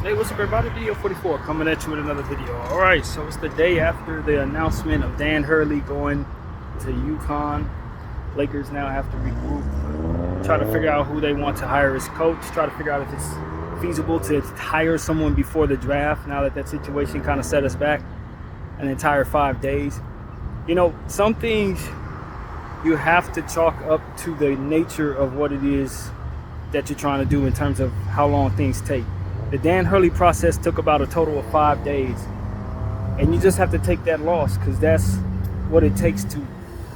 Hey, what's up everybody? Video 44 coming at you with another video. Alright, so it's the day after the announcement of Dan Hurley going to UConn. Lakers now have to regroup, try to figure out who they want to hire as coach, try to figure out if it's feasible to hire someone before the draft now that situation kind of set us back an entire 5 days. You know, some things you have to chalk up to the nature of what it is that you're trying to do in terms of how long things take. The Dan Hurley process took about a total of 5 days, and you just have to take that loss because that's what it takes to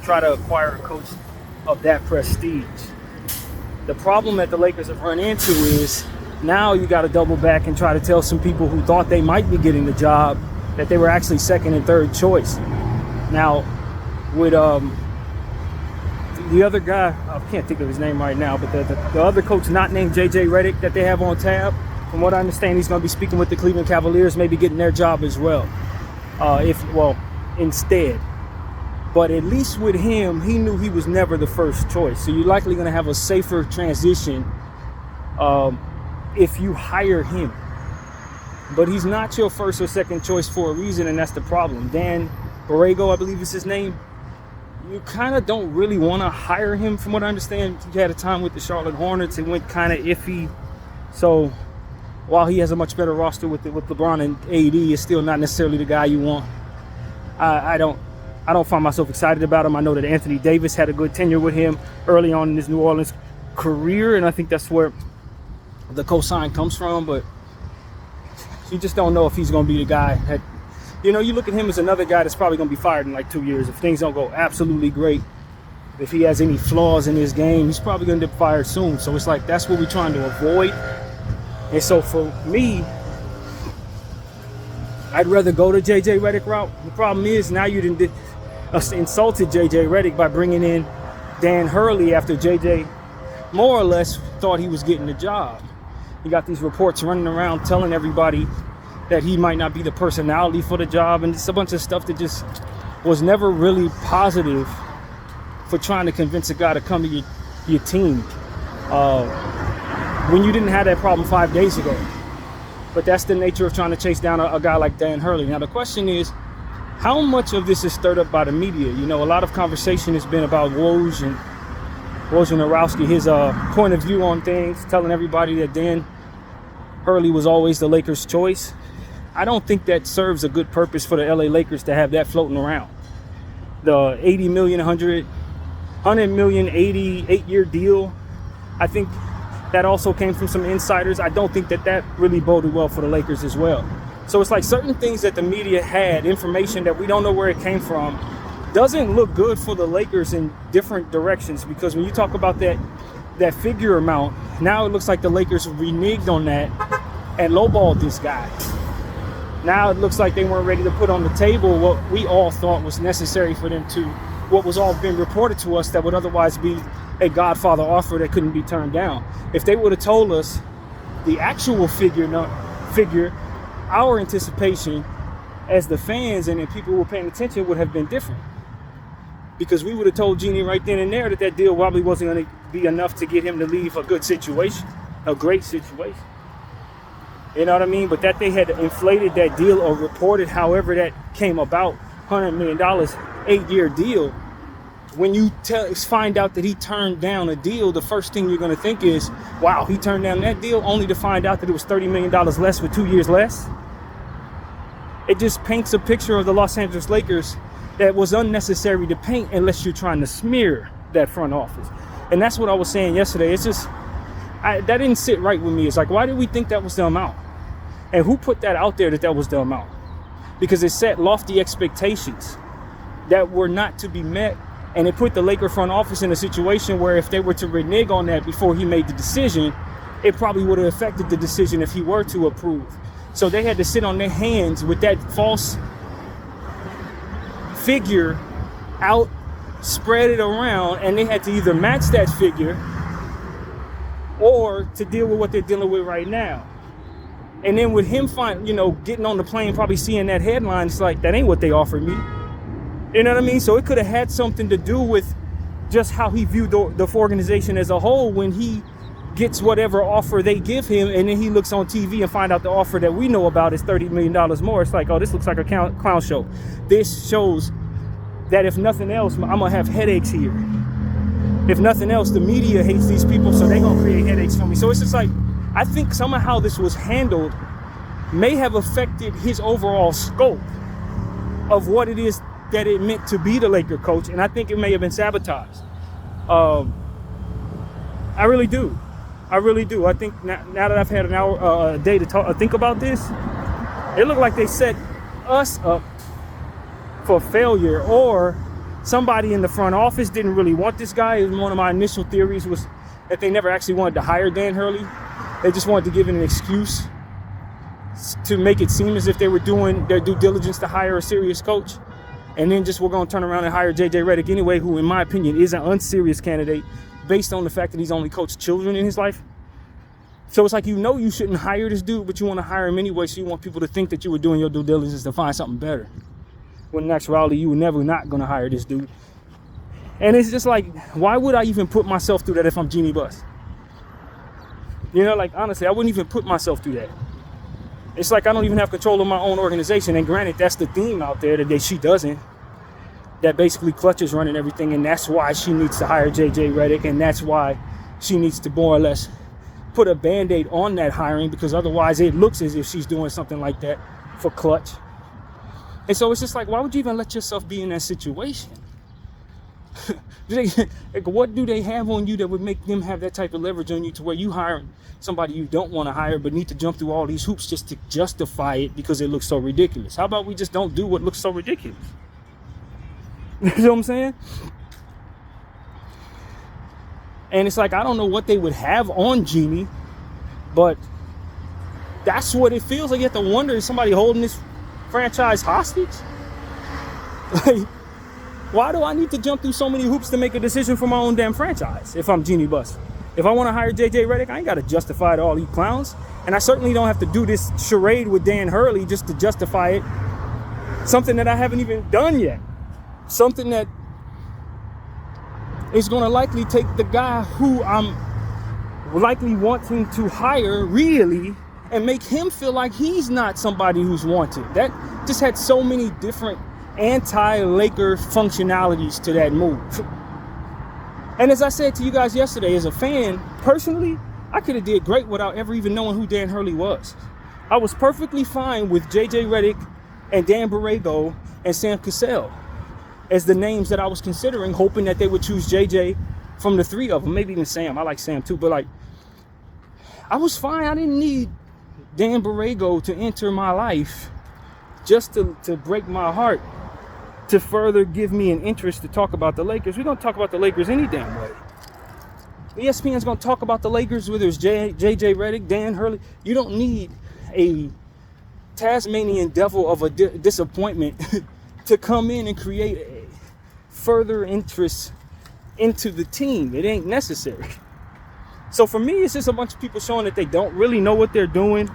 try to acquire a coach of that prestige. The problem that the Lakers have run into is now you got to double back and try to tell some people who thought they might be getting the job that they were actually second and third choice. Now, with the other guy, I can't think of his name right now, but the other coach not named JJ Redick that they have on tab, from what I understand, he's going to be speaking with the Cleveland Cavaliers, maybe getting their job as well, instead. But at least with him, he knew he was never the first choice. So you're likely going to have a safer transition if you hire him. But he's not your first or second choice for a reason, and that's the problem. Dan Borrego, I believe is his name. You kind of don't really want to hire him, from what I understand. He had a time with the Charlotte Hornets. It went kind of iffy. So while he has a much better roster with LeBron and AD, it's still not necessarily the guy you want. I don't find myself excited about him. I know that Anthony Davis had a good tenure with him early on in his New Orleans career, and I think that's where the cosign comes from. But you just don't know if he's going to be the guy that, you know, you look at him as another guy that's probably going to be fired in like 2 years if things don't go absolutely great. If he has any flaws in his game, he's probably going to get fired soon. So it's like that's what we're trying to avoid. And so for me, I'd rather go to JJ Redick route. The problem is now you insulted JJ Redick by bringing in Dan Hurley after JJ more or less thought he was getting the job. You got these reports running around telling everybody that he might not be the personality for the job, and just a bunch of stuff that just was never really positive for trying to convince a guy to come to your team. When you didn't have that problem 5 days ago. But that's the nature of trying to chase down a guy like Dan Hurley. Now the question is, how much of this is stirred up by the media? You know, a lot of conversation has been about Wojnarowski, his point of view on things, telling everybody that Dan Hurley was always the Lakers' choice. I don't think that serves a good purpose for the LA Lakers to have that floating around. The 80 million, 100 million, 88-year deal, I think that also came from some insiders. I don't think that really boded well for the Lakers as well. So it's like certain things that the media had, information that we don't know where it came from, doesn't look good for the Lakers in different directions. Because when you talk about that figure amount, now it looks like the Lakers reneged on that and lowballed this guy. Now it looks like they weren't ready to put on the table what we all thought was necessary for them to, what was all been reported to us that would otherwise be a Godfather offer that couldn't be turned down. If they would have told us the actual figure, our anticipation as the fans and the people who were paying attention would have been different. Because we would have told Jeannie right then and there that deal probably wasn't going to be enough to get him to leave a good situation, a great situation. You know what I mean? But that they had inflated that deal or reported however that came about, $100 million, 8-year deal. When you find out that he turned down a deal, the first thing you're going to think is, wow, he turned down that deal only to find out that it was $30 million less with 2 years less. It just paints a picture of the Los Angeles Lakers that was unnecessary to paint unless you're trying to smear that front office. And that's what I was saying yesterday. It's just, that didn't sit right with me. It's like, why did we think that was the amount? And who put that out there that was the amount? Because it set lofty expectations that were not to be met. And it put the Laker front office in a situation where if they were to renege on that before he made the decision, it probably would have affected the decision if he were to approve. So they had to sit on their hands with that false figure out, spread it around, and they had to either match that figure or to deal with what they're dealing with right now. And then with him getting on the plane, probably seeing that headline, it's like, that ain't what they offered me. You know what I mean? So it could have had something to do with just how he viewed the organization as a whole when he gets whatever offer they give him, and then he looks on TV and find out the offer that we know about is $30 million more. It's like, oh, this looks like a clown show. This shows that if nothing else, I'm gonna have headaches here. If nothing else, the media hates these people, so they're gonna create headaches for me. So it's just like, I think somehow how this was handled may have affected his overall scope of what it is that it meant to be the Laker coach, and I think it may have been sabotaged. I really do. I think now that I've had an hour, a day to think about this, it looked like they set us up for failure, or somebody in the front office didn't really want this guy. One of my initial theories was that they never actually wanted to hire Dan Hurley. They just wanted to give it an excuse to make it seem as if they were doing their due diligence to hire a serious coach. And then just we're going to turn around and hire JJ Redick anyway, who in my opinion is an unserious candidate based on the fact that he's only coached children in his life. So it's like, you shouldn't hire this dude, but you want to hire him anyway, so you want people to think that you were doing your due diligence to find something better. When in actuality, you were never not going to hire this dude. And it's just like, why would I even put myself through that if I'm Jeanie Buss? Like, honestly, I wouldn't even put myself through that. It's like I don't even have control of my own organization. And granted, that's the theme out there that she doesn't. That basically Clutch is running everything, and that's why she needs to hire JJ Redick, and that's why she needs to more or less put a Band-Aid on that hiring, because otherwise it looks as if she's doing something like that for Clutch. And so it's just like, why would you even let yourself be in that situation? What do they have on you that would make them have that type of leverage on you to where you hire somebody you don't want to hire but need to jump through all these hoops just to justify it because it looks so ridiculous? How about we just don't do what looks so ridiculous? You know what I'm saying? And it's like, I don't know what they would have on Jeanie, but that's what it feels like. You have to wonder, is somebody holding this franchise hostage? Like, why do I need to jump through so many hoops to make a decision for my own damn franchise if I'm Jeanie Buss? If I want to hire JJ Redick, I ain't got to justify to all these clowns. And I certainly don't have to do this charade with Dan Hurley just to justify it. Something that I haven't even done yet. Something that is going to likely take the guy who I'm likely wanting to hire really and make him feel like he's not somebody who's wanted. That just had so many different anti-Laker functionalities to that move. And as I said to you guys yesterday, as a fan, personally, I could have did great without ever even knowing who Dan Hurley was. I was perfectly fine with JJ Redick and Dan Borrego and Sam Cassell as the names that I was considering, hoping that they would choose JJ from the three of them, maybe even Sam. I like Sam too, but like, I was fine. I didn't need Dan Borrego to enter my life just to break my heart, to further give me an interest to talk about the Lakers. We're going to talk about the Lakers any damn way. ESPN's going to talk about the Lakers, whether it's JJ Redick, Dan Hurley. You don't need a Tasmanian devil of a disappointment to come in and create a further interest into the team. It ain't necessary. So for me, it's just a bunch of people showing that they don't really know what they're doing.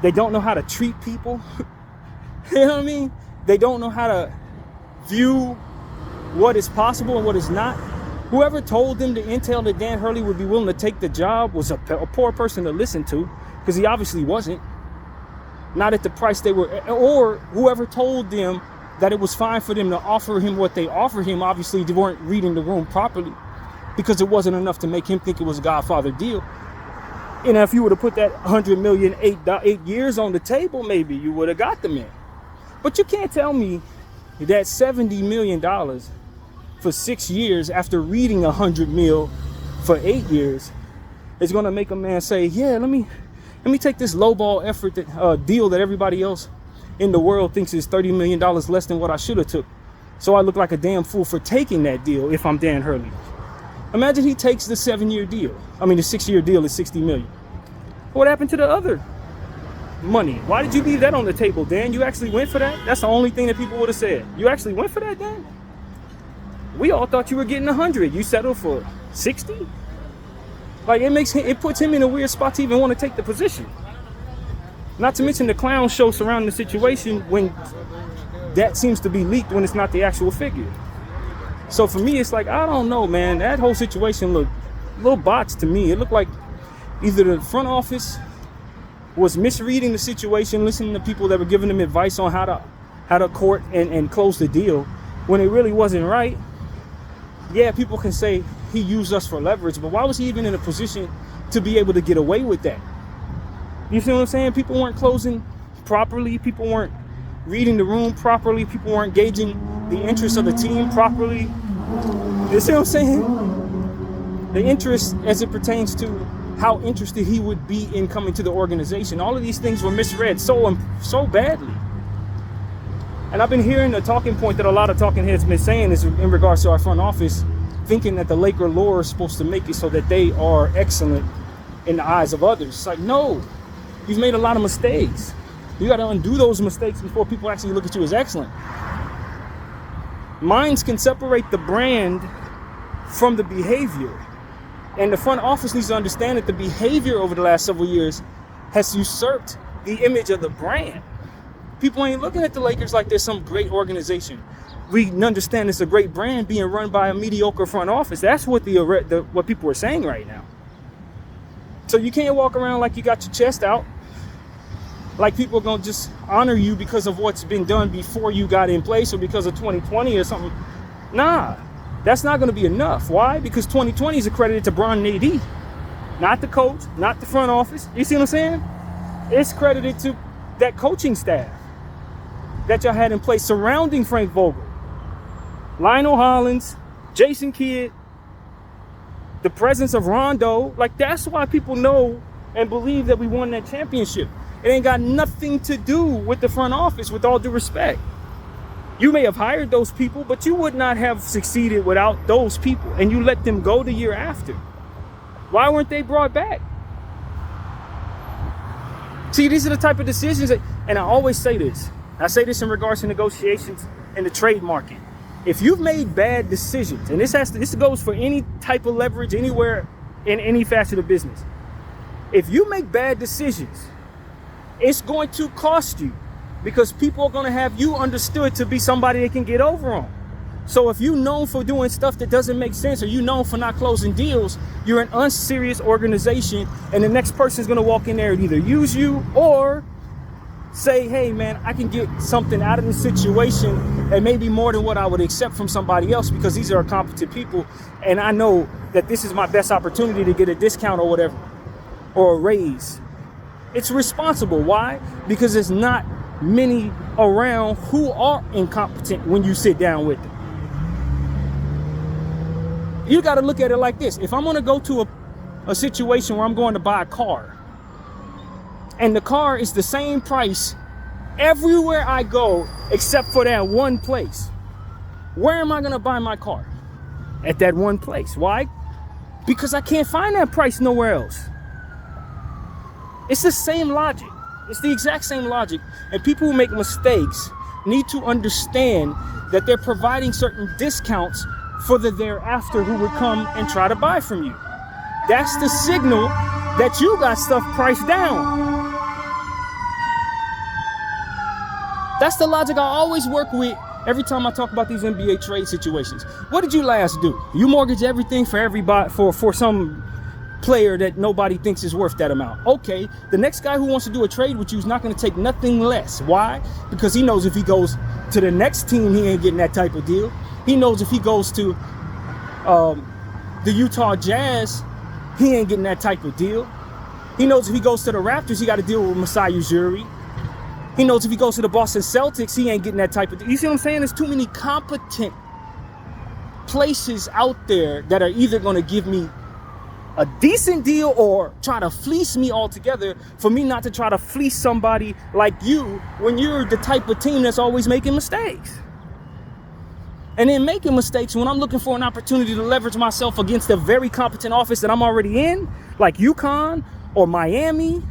They don't know how to treat people. You know what I mean? They don't know how to view what is possible and what is not. Whoever told them the intel that Dan Hurley would be willing to take the job was a poor person to listen to, because he obviously wasn't. Not at the price they were, or whoever told them that it was fine for them to offer him what they offered him, obviously they weren't reading the room properly, because it wasn't enough to make him think it was a Godfather deal. And if you would have put that $100 million 8 years on the table, maybe you would have got them in. But you can't tell me that $70 million for 6 years after reading $100 million for 8 years is going to make a man say, yeah, let me take this lowball effort deal that everybody else in the world thinks is $30 million less than what I should have took. So I look like a damn fool for taking that deal if I'm Dan Hurley. Imagine he takes the 7-year deal. I mean, the 6-year deal is $60 million. What happened to the other money? Why did you leave that on the table, Dan? You actually went for that? That's the only thing that people would have said. You actually went for that, Dan? We all thought you were getting 100. You settled for 60? Like, it puts him in a weird spot to even want to take the position. Not to mention the clown show surrounding the situation when that seems to be leaked when it's not the actual figure. So for me, it's like, I don't know, man. That whole situation looked a little botched to me. It looked like Either the front office was misreading the situation, listening to people that were giving them advice on how to court and close the deal when it really wasn't right. Yeah, people can say he used us for leverage, but why was he even in a position to be able to get away with that? You see what I'm saying? People weren't closing properly. People weren't reading the room properly. People weren't gauging the interests of the team properly. You see what I'm saying? The interest as it pertains to how interested he would be in coming to the organization. All of these things were misread so badly. And I've been hearing the talking point that a lot of talking heads been saying is in regards to our front office, thinking that the Laker lore is supposed to make it so that they are excellent in the eyes of others. It's like, no, you've made a lot of mistakes. You got to undo those mistakes before people actually look at you as excellent. Minds can separate the brand from the behavior. And the front office needs to understand that the behavior over the last several years has usurped the image of the brand. People ain't looking at the Lakers like they're some great organization. We understand it's a great brand being run by a mediocre front office. That's what what people are saying right now. So you can't walk around like you got your chest out, like people are going to just honor you because of what's been done before you got in place or because of 2020 or something. Nah. That's not going to be enough. Why? Because 2020 is accredited to Bron and AD. Not the coach, not the front office. You see what I'm saying? It's credited to that coaching staff that y'all had in place surrounding Frank Vogel. Lionel Hollins, Jason Kidd, the presence of Rondo. Like, that's why people know and believe that we won that championship. It ain't got nothing to do with the front office, with all due respect. You may have hired those people, but you would not have succeeded without those people. And you let them go the year after. Why weren't they brought back? See, these are the type of decisions that, and I always say this. I say this in regards to negotiations in the trade market. If you've made bad decisions, and this goes for any type of leverage anywhere in any facet of business. If you make bad decisions, it's going to cost you. Because people are going to have you understood to be somebody they can get over on. So if you're known for doing stuff that doesn't make sense, or you're known for not closing deals, you're an unserious organization, and the next person is going to walk in there and either use you or say, hey man, I can get something out of this situation and maybe more than what I would accept from somebody else because these are competent people and I know that this is my best opportunity to get a discount or whatever, or a raise. It's responsible. Why? Because it's not many around who are incompetent when you sit down with them. You got to look at it like this. If I'm going to go to a situation where I'm going to buy a car and the car is the same price everywhere I go except for that one place, where am I going to buy my car? At that one place. Why? Because I can't find that price nowhere else. It's the same logic. It's the exact same logic. And people who make mistakes need to understand that they're providing certain discounts for the thereafter who would come and try to buy from you. That's the signal that you got stuff priced down. That's the logic I always work with every time I talk about these NBA trade situations. What did you last do? You mortgage everything for everybody for some player that nobody thinks is worth that amount. Okay, the next guy who wants to do a trade with you is not going to take nothing less. Why? Because he knows if he goes to the next team, he ain't getting that type of deal. He knows if he goes to the Utah Jazz, he ain't getting that type of deal. He knows if he goes to the Raptors, he got to deal with Masai Ujiri. He knows if he goes to the Boston Celtics, he ain't getting that type of deal. You see what I'm saying? There's too many competent places out there that are either going to give me a decent deal or try to fleece me altogether for me not to try to fleece somebody like you when you're the type of team that's always making mistakes. And then making mistakes when I'm looking for an opportunity to leverage myself against a very competent office that I'm already in, like UConn or Miami.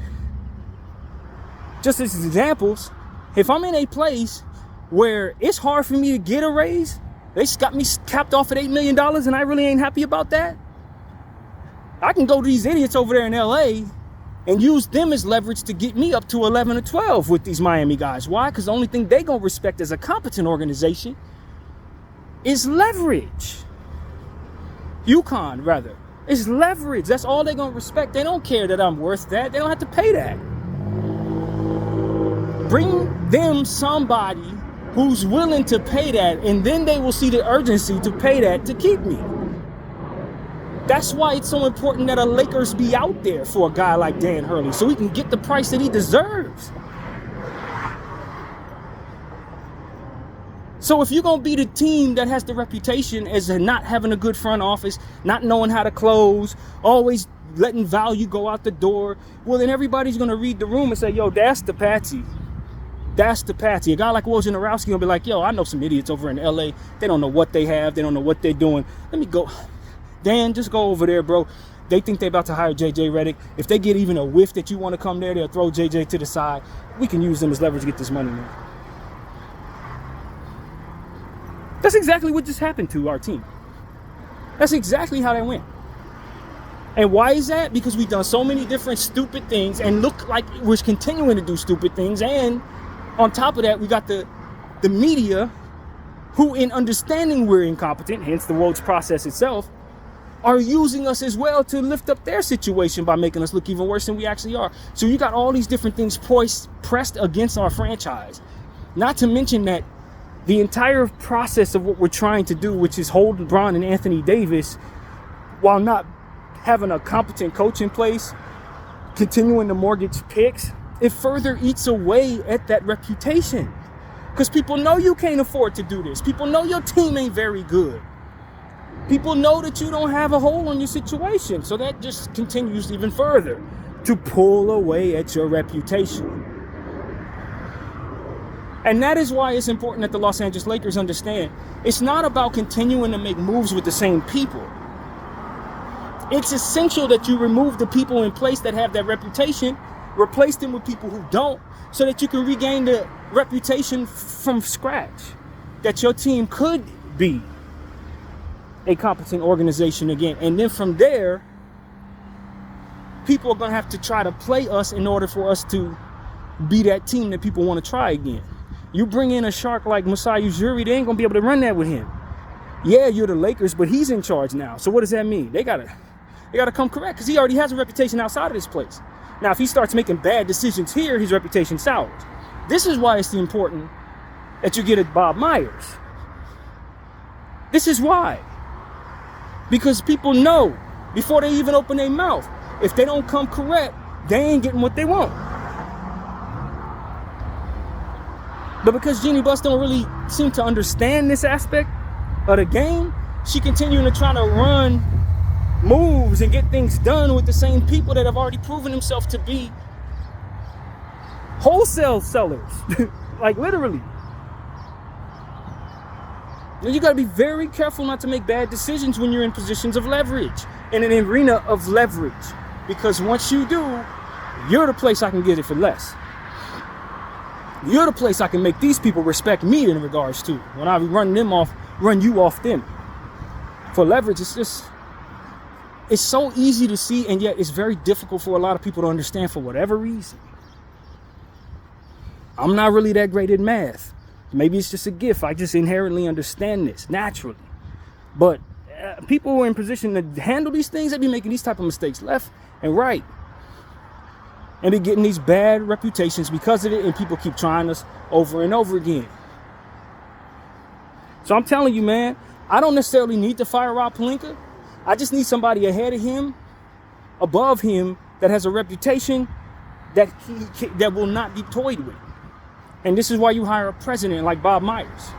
Just as examples, if I'm in a place where it's hard for me to get a raise, they got me capped off at $8 million and I really ain't happy about that, I can go to these idiots over there in LA and use them as leverage to get me up to 11 or 12 with these Miami guys. Why? Because the only thing they gonna respect as a competent organization is leverage. UConn, rather. It's leverage. That's all they're going to respect. They don't care that I'm worth that. They don't have to pay that. Bring them somebody who's willing to pay that, and then they will see the urgency to pay that to keep me. That's why it's so important that a Lakers be out there for a guy like Dan Hurley, so he can get the price that he deserves. So if you're going to be the team that has the reputation as not having a good front office, not knowing how to close, always letting value go out the door, well, then everybody's going to read the room and say, yo, that's the patsy. That's the patsy. A guy like Wojnarowski will be like, yo, I know some idiots over in LA. They don't know what they have. They don't know what they're doing. Let me go. Dan, just go over there, bro. They think they're about to hire JJ Redick. If they get even a whiff that you want to come there, they'll throw JJ to the side. We can use them as leverage to get this money, man. That's exactly what just happened to our team. That's exactly how that went. And why is that? Because we've done so many different stupid things and look like we're continuing to do stupid things. And on top of that, we got the media who, in understanding we're incompetent, hence the Woj process itself, are using us as well to lift up their situation by making us look even worse than we actually are. So you got all these different things pressed against our franchise. Not to mention that the entire process of what we're trying to do, which is hold LeBron and Anthony Davis while not having a competent coach in place, continuing to mortgage picks, it further eats away at that reputation. Because people know you can't afford to do this. People know your team ain't very good. People know that you don't have a hold on your situation. So that just continues even further to pull away at your reputation. And that is why it's important that the Los Angeles Lakers understand it's not about continuing to make moves with the same people. It's essential that you remove the people in place that have that reputation, replace them with people who don't, so that you can regain the reputation from scratch, that your team could be a competent organization again. And then from there, people are going to have to try to play us in order for us to be that team that people want to try again. You bring in a shark like Masai Ujiri, they ain't going to be able to run that with him. Yeah, you're the Lakers, but he's in charge now. So what does that mean? They gotta come correct, because he already has a reputation outside of this place. Now, if he starts making bad decisions here, his reputation sours. This is why it's important that you get a Bob Myers. This is why. Because people know before they even open their mouth, if they don't come correct, they ain't getting what they want. But because Jeanie Buss don't really seem to understand this aspect of the game, she continuing to try to run moves and get things done with the same people that have already proven themselves to be wholesale sellers. Like literally. And you got to be very careful not to make bad decisions when you're in positions of leverage, in an arena of leverage. Because once you do, you're the place I can get it for less. You're the place I can make these people respect me in regards to. When I run you off them. For leverage, it's so easy to see, and yet it's very difficult for a lot of people to understand for whatever reason. I'm not really that great at math. Maybe it's just a gift. I just inherently understand this naturally. But people who are in position to handle these things, they be making these type of mistakes left and right. And they're getting these bad reputations because of it, and people keep trying us over and over again. So I'm telling you, man, I don't necessarily need to fire Rob Pelinka. I just need somebody ahead of him, above him, that has a reputation that that will not be toyed with. And this is why you hire a president like Bob Myers.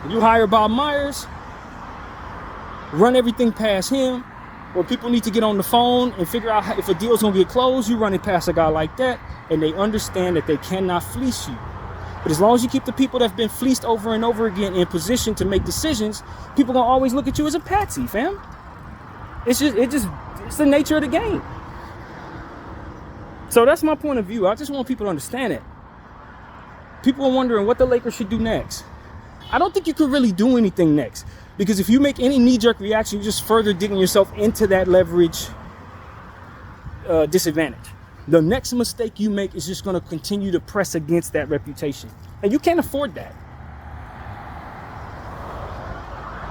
You hire Bob Myers, run everything past him. Or people need to get on the phone and figure out if a deal's going to get closed, you run it past a guy like that, and they understand that they cannot fleece you. But as long as you keep the people that have been fleeced over and over again in position to make decisions, people going to always look at you as a patsy, fam. It's the nature of the game. So that's my point of view. I just want people to understand it. People are wondering what the Lakers should do next. I don't think you could really do anything next. Because if you make any knee-jerk reaction, you're just further digging yourself into that leverage disadvantage. The next mistake you make is just going to continue to press against that reputation. And you can't afford that.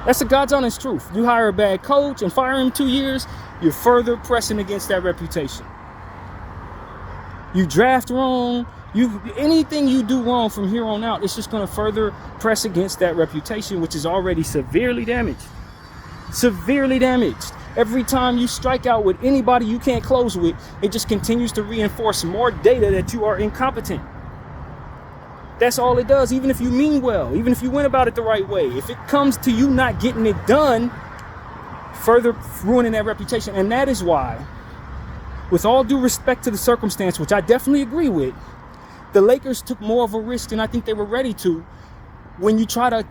That's the God's honest truth. You hire a bad coach and fire him 2 years, you're further pressing against that reputation. You draft wrong, anything you do wrong from here on out, it's just going to further press against that reputation, which is already severely damaged. Severely damaged. Every time you strike out with anybody you can't close with, it just continues to reinforce more data that you are incompetent. That's all it does. Even if you mean well, even if you went about it the right way, if it comes to you not getting it done, further ruining that reputation. And that is why, with all due respect to the circumstance, which I definitely agree with, the Lakers took more of a risk than I think they were ready to. When you try to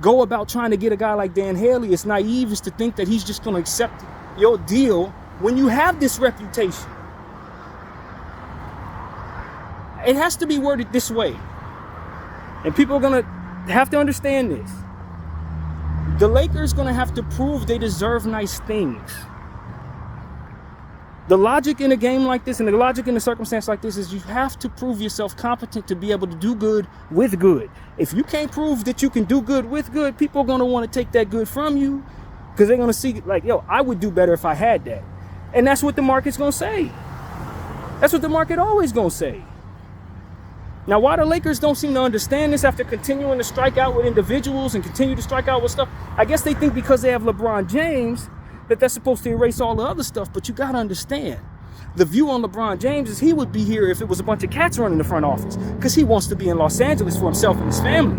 go about trying to get a guy like Dan Haley, it's naive is to think that he's just going to accept your deal when you have this reputation. It has to be worded this way. And people are going to have to understand this. The Lakers are going to have to prove they deserve nice things. The logic in a game like this and the logic in a circumstance like this is you have to prove yourself competent to be able to do good with good. If you can't prove that you can do good with good, people are going to want to take that good from you because they're going to see like, yo, I would do better if I had that. And that's what the market's going to say. That's what the market always going to say. Now, why the Lakers don't seem to understand this after continuing to strike out with individuals and continue to strike out with stuff, I guess they think because they have LeBron James that that's supposed to erase all the other stuff. But you got to understand, the view on LeBron James is he would be here if it was a bunch of cats running the front office because he wants to be in Los Angeles for himself and his family.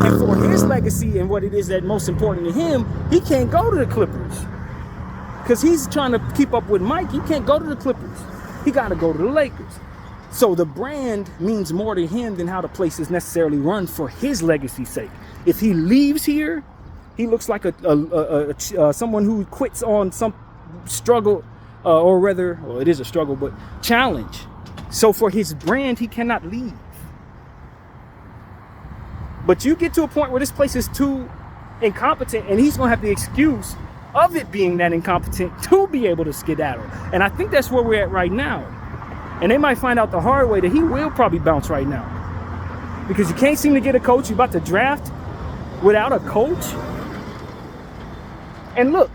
And for his legacy and what it is that most important to him, he can't go to the Clippers because he's trying to keep up with Mike. He can't go to the Clippers. He got to go to the Lakers. So the brand means more to him than how the place is necessarily run for his legacy's sake. If he leaves here, he looks like someone who quits on some struggle, or rather, well, it is a struggle, but challenge. So for his brand, he cannot leave. But you get to a point where this place is too incompetent, and he's going to have the excuse of it being that incompetent to be able to skedaddle. And I think that's where we're at right now. And they might find out the hard way that he will probably bounce right now. Because you can't seem to get a coach. You're about to draft without a coach. And look,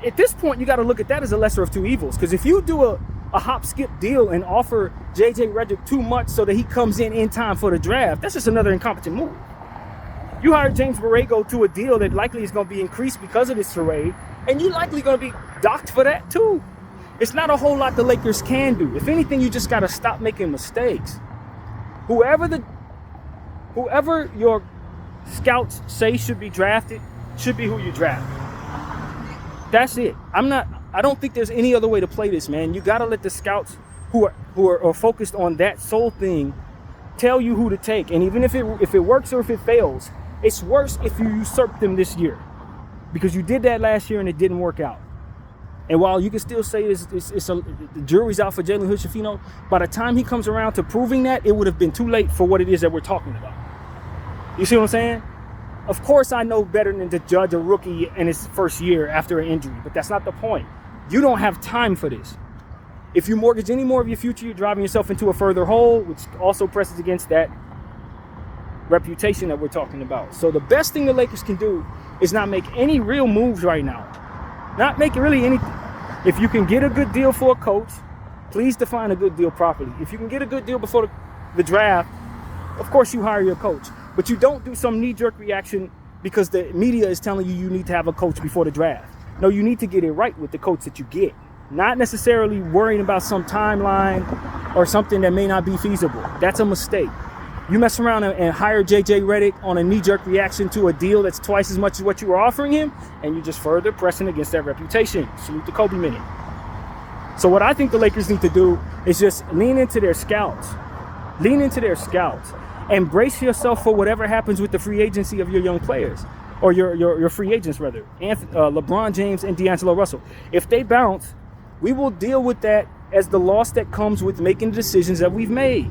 at this point, you got to look at that as a lesser of two evils. Because if you do a hop-skip deal and offer J.J. Redick too much so that he comes in time for the draft, that's just another incompetent move. You hire James Borrego to a deal that likely is going to be increased because of this charade, and you're likely going to be docked for that too. It's not a whole lot the Lakers can do. If anything, you just got to stop making mistakes. Whoever your scouts say should be drafted should be who you draft. That's it. I don't think there's any other way to play this, man. You got to let the scouts who are focused on that sole thing tell you who to take. And even if it works or if it fails, it's worse if you usurp them this year. Because you did that last year and it didn't work out. And while you can still say the jury's out for Jalen Hood-Schifino, by the time he comes around to proving that, it would have been too late for what it is that we're talking about. You see what I'm saying? Of course, I know better than to judge a rookie in his first year after an injury, but that's not the point. You don't have time for this. If you mortgage any more of your future, you're driving yourself into a further hole, which also presses against that reputation that we're talking about. So the best thing the Lakers can do is not make any real moves right now. Not make really anything. If you can get a good deal for a coach, please define a good deal properly. If you can get a good deal before the draft, of course you hire your coach. But you don't do some knee-jerk reaction because the media is telling you need to have a coach before the draft. No, you need to get it right with the coach that you get. Not necessarily worrying about some timeline or something that may not be feasible. That's a mistake. You mess around and hire J.J. Redick on a knee-jerk reaction to a deal that's twice as much as what you were offering him, and you're just further pressing against that reputation. Salute the Kobe minute. So what I think the Lakers need to do is just lean into their scouts. Lean into their scouts. And brace yourself for whatever happens with the free agency of your young players. Or your free agents, rather. LeBron James and D'Angelo Russell. If they bounce, we will deal with that as the loss that comes with making the decisions that we've made.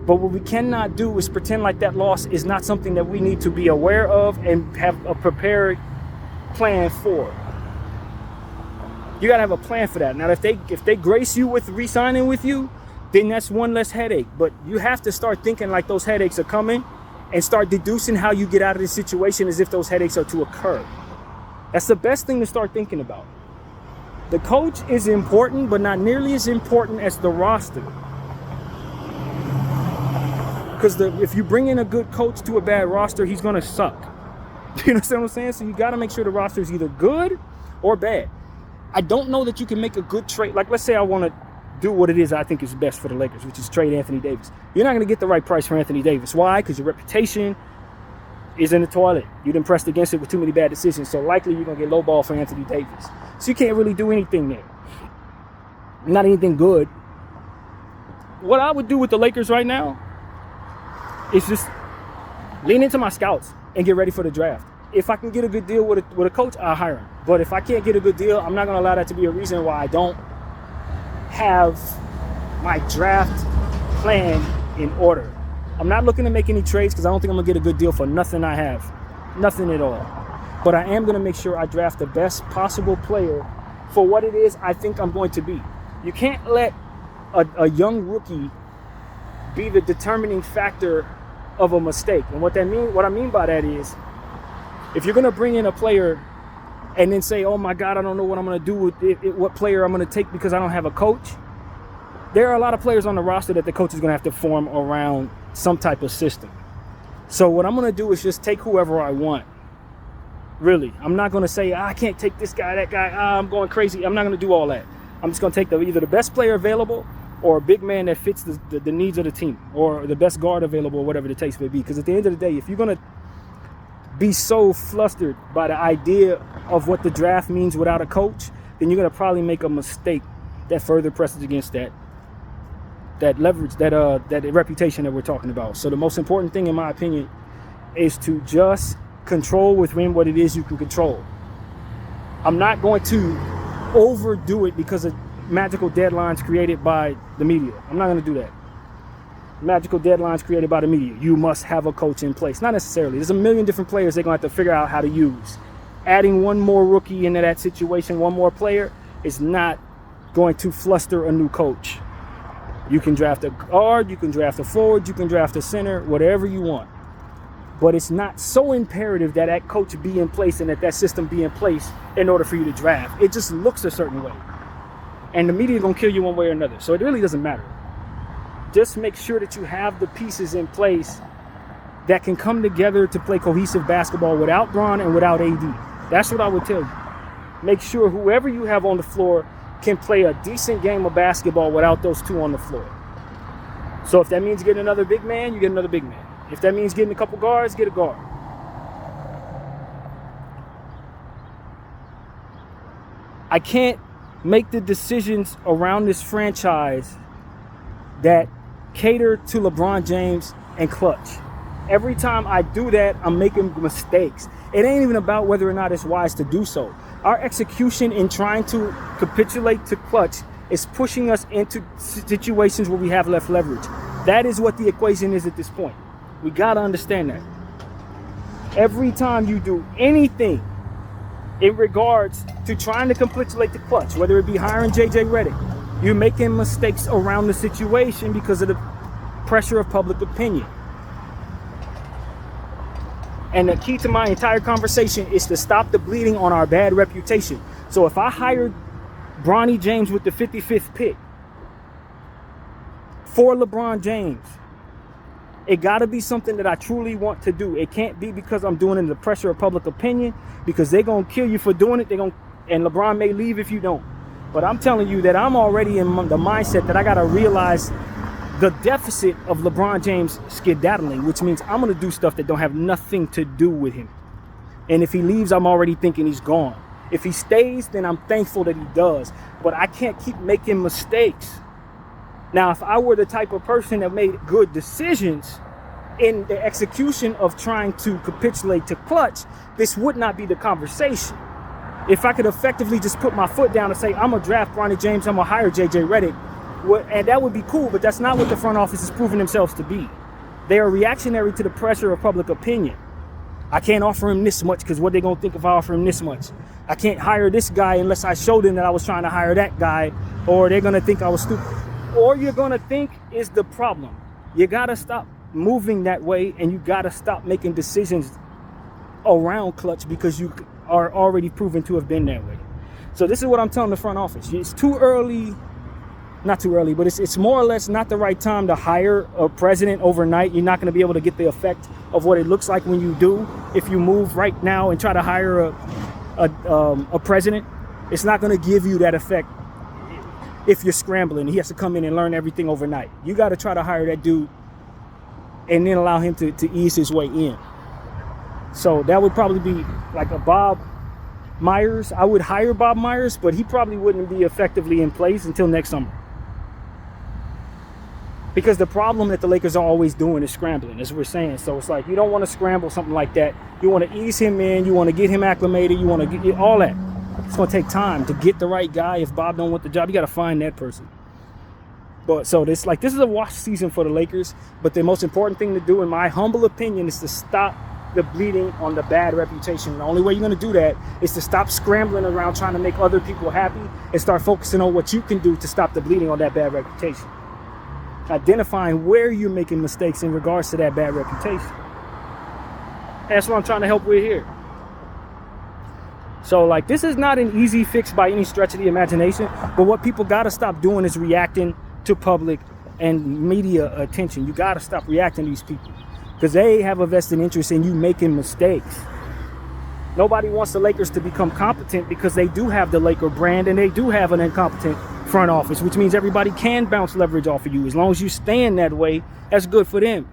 But what we cannot do is pretend like that loss is not something that we need to be aware of and have a prepared plan for. You got to have a plan for that. Now, if they grace you with re-signing with you, then that's one less headache. But you have to start thinking like those headaches are coming and start deducing how you get out of this situation as if those headaches are to occur. That's the best thing to start thinking about. The coach is important, but not nearly as important as the roster. Because if you bring in a good coach to a bad roster, he's going to suck. You understand what I'm saying? So you got to make sure the roster is either good or bad. I don't know that you can make a good trade. Like, let's say I want to do what it is I think is best for the Lakers, which is trade Anthony Davis. You're not going to get the right price for Anthony Davis. Why? Because your reputation is in the toilet. You done pressed against it with too many bad decisions. So likely you're going to get low ball for Anthony Davis. So you can't really do anything there. Not anything good. What I would do with the Lakers right now is just lean into my scouts and get ready for the draft. If I can get a good deal with a coach, I'll hire him. But if I can't get a good deal, I'm not going to allow that to be a reason why I don't have my draft plan in order. I'm not looking to make any trades because I don't think I'm going to get a good deal for nothing I have. Nothing at all. But I am going to make sure I draft the best possible player for what it is I think I'm going to be. You can't let a young rookie be the determining factor of a mistake. And what I mean by that is, if you're going to bring in a player and then say, oh my God, I don't know what I'm going to do with what player I'm going to take because I don't have a coach. There are a lot of players on the roster that the coach is going to have to form around some type of system. So what I'm going to do is just take whoever I want. Really. I'm not going to say, I can't take this guy, that guy. I'm going crazy. I'm not going to do all that. I'm just going to take either the best player available or a big man that fits the needs of the team, or the best guard available, or whatever the case may be. Because at the end of the day, if you're going to be so flustered by the idea of what the draft means without a coach, then you're going to probably make a mistake that further presses against that leverage, that reputation that we're talking about. So the most important thing, in my opinion, is to just control within what it is you can control. I'm not going to overdo it because of magical deadlines created by the media. I'm not going to do that. Magical deadlines created by the media. You must have a coach in place. Not necessarily. There's a million different players they're going to have to figure out how to use. Adding one more rookie into that situation, one more player, is not going to fluster a new coach. You can draft a guard, you can draft a forward, you can draft a center, whatever you want. But it's not so imperative that that coach be in place and that system be in place in order for you to draft. It just looks a certain way. And the media is going to kill you one way or another. So it really doesn't matter. Just make sure that you have the pieces in place that can come together to play cohesive basketball without Bron and without AD. That's what I would tell you. Make sure whoever you have on the floor can play a decent game of basketball without those two on the floor. So if that means getting another big man, you get another big man. If that means getting a couple guards, get a guard. I can't make the decisions around this franchise that cater to LeBron James and Clutch. Every time I do that, I'm making mistakes. It ain't even about whether or not it's wise to do so. Our execution in trying to capitulate to Clutch is pushing us into situations where we have less leverage. That is what the equation is at this point. We got to understand that. Every time you do anything in regards to trying to capitulate to Clutch, whether it be hiring JJ Redick, you're making mistakes around the situation because of the pressure of public opinion. And the key to my entire conversation is to stop the bleeding on our bad reputation. So if I hired Bronny James with the 55th pick for LeBron James, it got to be something that I truly want to do. It can't be because I'm doing it in the pressure of public opinion, because they're going to kill you for doing it. And LeBron may leave if you don't. But I'm telling you that I'm already in the mindset that I got to realize the deficit of LeBron James skedaddling, which means I'm going to do stuff that don't have nothing to do with him. And if he leaves, I'm already thinking he's gone. If he stays, then I'm thankful that he does. But I can't keep making mistakes. Now, if I were the type of person that made good decisions in the execution of trying to capitulate to Clutch, this would not be the conversation. If I could effectively just put my foot down and say, I'm going to draft Bronny James, I'm going to hire JJ Redick, and that would be cool, but that's not what the front office is proving themselves to be. They are reactionary to the pressure of public opinion. I can't offer him this much because what they going to think if I offer him this much? I can't hire this guy unless I show them that I was trying to hire that guy, or they're going to think I was stupid. Or you're going to think is the problem. You got to stop moving that way, and you got to stop making decisions around Klutch because you are already proven to have been that way. So this is what I'm telling the front office. It's too early, not too early, but it's more or less not the right time to hire a president overnight. You're not going to be able to get the effect of what it looks like when you do. If you move right now and try to hire a president, it's not going to give you that effect if you're scrambling. He has to come in and learn everything overnight. You got to try to hire that dude and then allow him to ease his way in. So that would probably be like a Bob Myers. I would hire Bob Myers, but he probably wouldn't be effectively in place until next summer. Because the problem that the Lakers are always doing is scrambling, as we're saying. So it's like you don't want to scramble something like that. You want to ease him in. You want to get him acclimated. You want to get all that. It's going to take time to get the right guy. If Bob don't want the job, you got to find that person. But so this is a wash season for the Lakers. But the most important thing to do, in my humble opinion, is to stop the bleeding on the bad reputation. The only way you're going to do that is to stop scrambling around trying to make other people happy and start focusing on what you can do to stop the bleeding on that bad reputation. Identifying where you're making mistakes in regards to that bad reputation. That's what I'm trying to help with here. So like, this is not an easy fix by any stretch of the imagination, but what people got to stop doing is reacting to public and media attention. You got to stop reacting to these people because they have a vested interest in you making mistakes. Nobody wants the Lakers to become competent because they do have the Laker brand and they do have an incompetent front office, which means everybody can bounce leverage off of you. As long as you stand that way, that's good for them.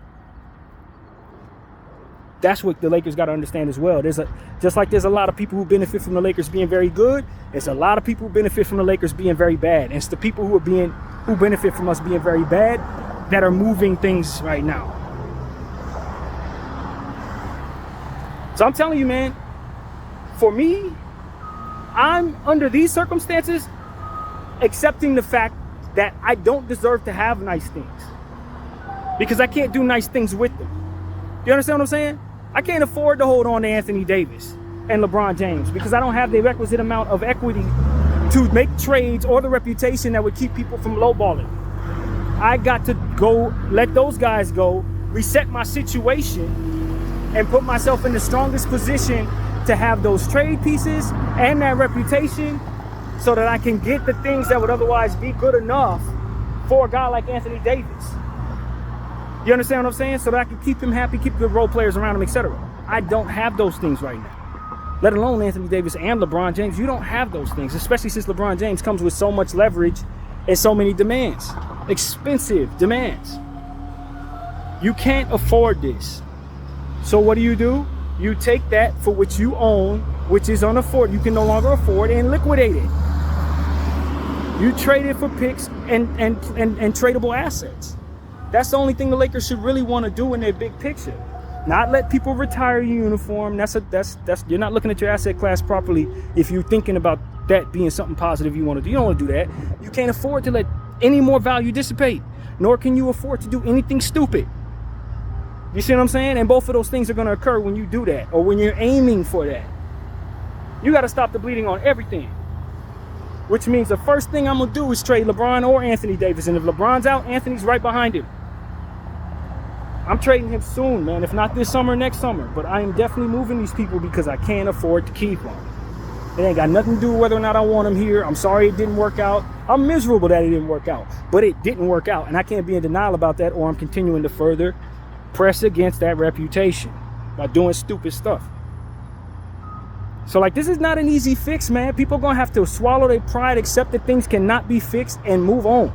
That's what the Lakers got to understand as well. Just like there's a lot of people who benefit from the Lakers being very good, there's a lot of people who benefit from the Lakers being very bad. And it's the people who benefit from us being very bad that are moving things right now. So I'm telling you, man, for me, I'm under these circumstances accepting the fact that I don't deserve to have nice things because I can't do nice things with them. You understand what I'm saying? I can't afford to hold on to Anthony Davis and LeBron James because I don't have the requisite amount of equity to make trades or the reputation that would keep people from lowballing. I got to go, let those guys go, reset my situation, and put myself in the strongest position to have those trade pieces and that reputation so that I can get the things that would otherwise be good enough for a guy like Anthony Davis. You understand what I'm saying? So that I can keep him happy, keep good role players around him, etc. I don't have those things right now. Let alone Anthony Davis and LeBron James. You don't have those things, especially since LeBron James comes with so much leverage and so many demands. Expensive demands. You can't afford this. So what do? You take that for which you own, which is unaffordable. You can no longer afford, and liquidate it. You trade it for picks and tradable assets. That's the only thing the Lakers should really want to do in their big picture. Not let people retire your uniform. That's you're not looking at your asset class properly if you're thinking about that being something positive you want to do. You don't want to do that. You can't afford to let any more value dissipate, nor can you afford to do anything stupid. You see what I'm saying? And both of those things are going to occur when you do that or when you're aiming for that. You got to stop the bleeding on everything. Which means the first thing I'm going to do is trade LeBron or Anthony Davis. And if LeBron's out, Anthony's right behind him. I'm trading him soon, man. If not this summer, next summer. But I am definitely moving these people because I can't afford to keep them. It ain't got nothing to do with whether or not I want them here. I'm sorry it didn't work out. I'm miserable that it didn't work out. But it didn't work out. And I can't be in denial about that, or I'm continuing to further press against that reputation by doing stupid stuff. So like, this is not an easy fix, man. People are going to have to swallow their pride, accept that things cannot be fixed, and move on.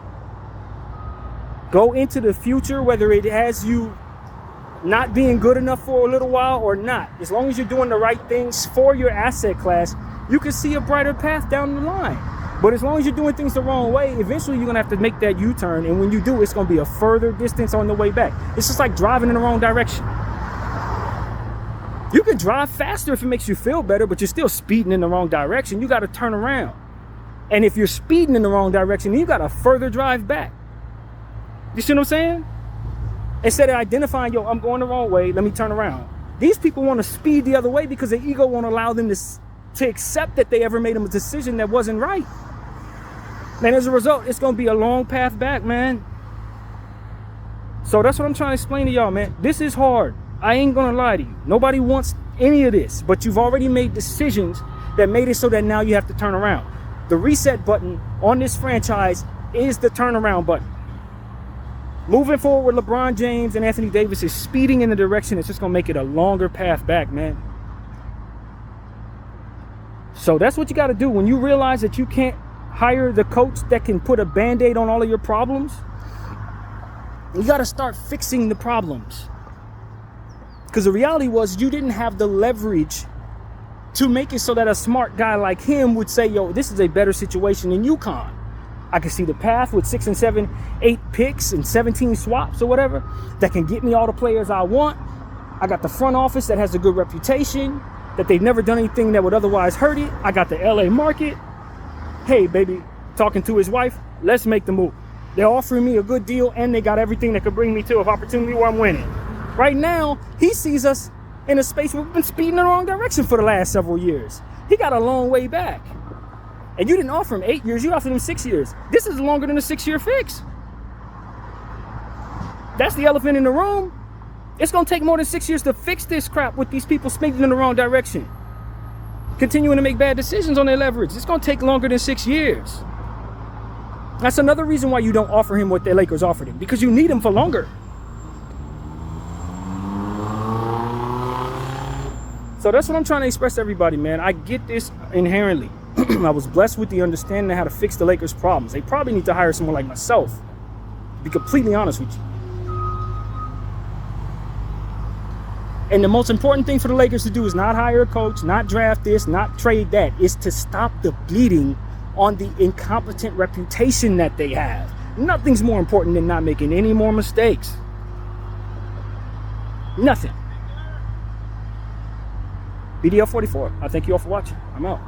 Go into the future, whether it has you not being good enough for a little while or not. As long as you're doing the right things for your asset class, you can see a brighter path down the line. But as long as you're doing things the wrong way, eventually you're going to have to make that U-turn. And when you do, it's going to be a further distance on the way back. It's just like driving in the wrong direction. You can drive faster if it makes you feel better, but you're still speeding in the wrong direction. You got to turn around. And if you're speeding in the wrong direction, you got to further drive back. You see what I'm saying? Instead of identifying, yo, I'm going the wrong way, let me turn around. These people want to speed the other way because their ego won't allow them to accept that they ever made a decision that wasn't right. And as a result, it's going to be a long path back, man. So that's what I'm trying to explain to y'all, man. This is hard. I ain't gonna lie to you. Nobody wants any of this, but you've already made decisions that made it so that now you have to turn around. The reset button on this franchise is the turnaround button. Moving forward with LeBron James and Anthony Davis is speeding in the direction that's just gonna make it a longer path back, man. So that's what you gotta do. When you realize that you can't hire the coach that can put a band-aid on all of your problems, you gotta start fixing the problems. Because the reality was you didn't have the leverage to make it so that a smart guy like him would say, yo, this is a better situation than UConn. I can see the path with 6 and 7, 8 picks and 17 swaps or whatever that can get me all the players I want. I got the front office that has a good reputation, that they've never done anything that would otherwise hurt it. I got the LA market. Hey, baby, talking to his wife, let's make the move. They're offering me a good deal and they got everything that could bring me to an opportunity where I'm winning. Right now, he sees us in a space where we've been speeding in the wrong direction for the last several years. He got a long way back. And you didn't offer him 8 years, you offered him 6 years. This is longer than a 6-year fix. That's the elephant in the room. It's gonna take more than 6 years to fix this crap with these people speeding in the wrong direction, continuing to make bad decisions on their leverage. It's gonna take longer than 6 years. That's another reason why you don't offer him what the Lakers offered him, because you need him for longer. So that's what I'm trying to express to everybody, man. I get this inherently. I was blessed with the understanding of how to fix the Lakers' problems. They probably need to hire someone like myself, to be completely honest with you. And the most important thing for the Lakers to do is not hire a coach, not draft this, not trade that. Is to stop the bleeding on the incompetent reputation that they have. Nothing's more important than not making any more mistakes. Nothing. BDL 44. I thank you all for watching. I'm out.